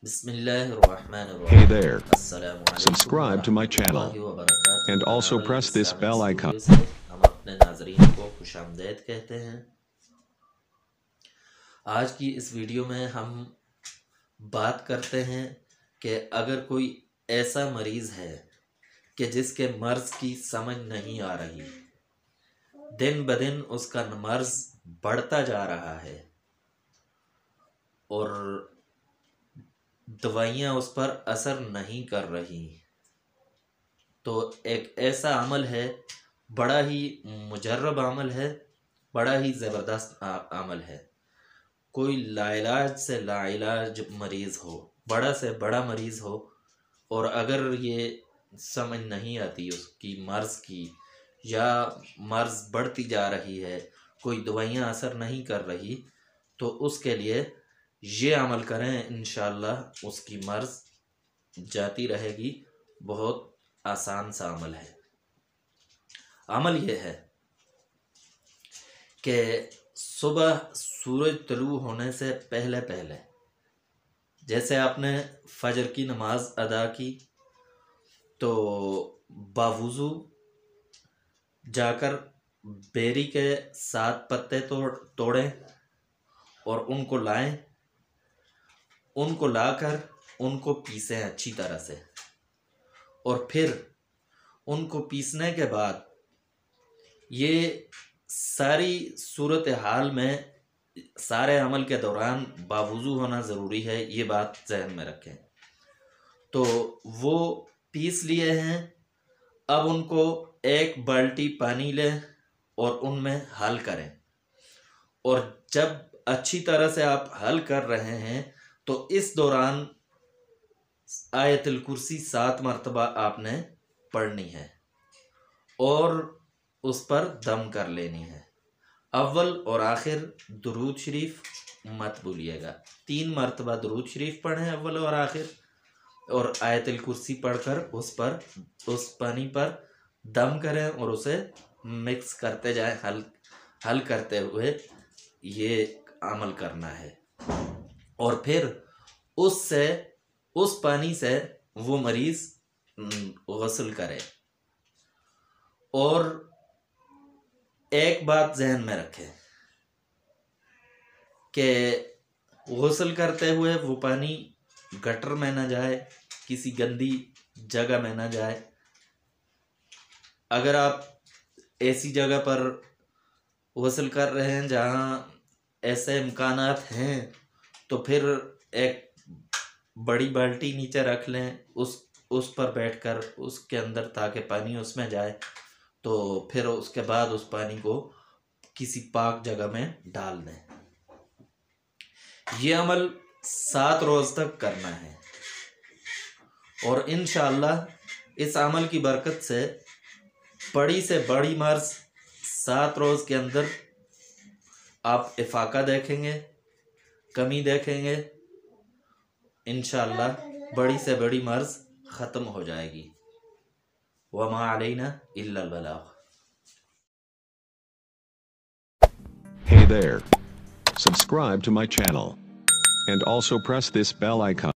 بسم اللہ الرحمن Hey الرحیم there, السلام علیکم subscribe to my ورحمۃ اللہ channel وبرکاتہ and also اناول press this Islamic bell icon. Studio سے ہم اپنے ناظرین کو خوش آمدید کہتے ہیں۔ آج کی اس ویڈیو میں ہم بات کرتے ہیں کہ اگر کوئی ایسا مریض ہے کہ جس کے مرض کی سمجھ نہیں آ رہی، دن بدن اس کا مرض بڑھتا جا رہا ہے اور دوائیاں اس پر اثر نہیں کر رہی، تو ایک ایسا عمل ہے، بڑا ہی مجرب عمل ہے، بڑا ہی زبردست عمل ہے۔ کوئی لا علاج سے لا علاج مریض ہو، بڑا سے بڑا مریض ہو، اور اگر یہ سمجھ نہیں آتی اس کی مرض کی، یا مرض بڑھتی جا رہی ہے، کوئی دوائیاں اثر نہیں کر رہی، تو اس کے لیے یہ عمل کریں، انشاءاللہ اس کی مرض جاتی رہے گی۔ بہت آسان سا عمل ہے۔ عمل یہ ہے کہ صبح سورج طلوع ہونے سے پہلے پہلے، جیسے آپ نے فجر کی نماز ادا کی تو باوضو جا کر بیری کے 7 پتے توڑیں اور ان کو لائیں، ان کو لا کر ان کو پیسیں اچھی طرح سے، اور پھر ان کو پیسنے کے بعد یہ ساری صورتحال میں سارے عمل کے دوران باوضو ہونا ضروری ہے، یہ بات ذہن میں رکھیں۔ تو وہ پیس لیے ہیں، اب ان کو ایک بالٹی پانی لیں اور ان میں حل کریں، اور جب اچھی طرح سے آپ حل کر رہے ہیں تو اس دوران آیت الکرسی 7 مرتبہ آپ نے پڑھنی ہے اور اس پر دم کر لینی ہے۔ اول اور آخر درود شریف مت بھولیے گا، 3 مرتبہ درود شریف پڑھیں اول اور آخر، اور آیت الکرسی پڑھ کر اس پانی پر دم کریں اور اسے مکس کرتے جائیں، حل کرتے ہوئے یہ عمل کرنا ہے، اور پھر اس پانی سے وہ مریض غسل کرے۔ اور ایک بات ذہن میں رکھے کہ غسل کرتے ہوئے وہ پانی گٹر میں نہ جائے، کسی گندی جگہ میں نہ جائے۔ اگر آپ ایسی جگہ پر غسل کر رہے ہیں جہاں ایسے امکانات ہیں تو پھر ایک بڑی بالٹی نیچے رکھ لیں، اس پر بیٹھ کر اس کے اندر، تاکہ پانی اس میں جائے، تو پھر اس کے بعد اس پانی کو کسی پاک جگہ میں ڈال دیں۔ یہ عمل 7 روز تک کرنا ہے، اور انشاءاللہ اس عمل کی برکت سے بڑی سے بڑی مرض 7 روز کے اندر آپ افاقہ دیکھیں گے، کمی دیکھیں گے، انشاءاللہ بڑی سے بڑی مرض ختم ہو جائے گی۔ وما علینا الا البلاغ۔ Hey there, subscribe to my channel and also press this bell icon.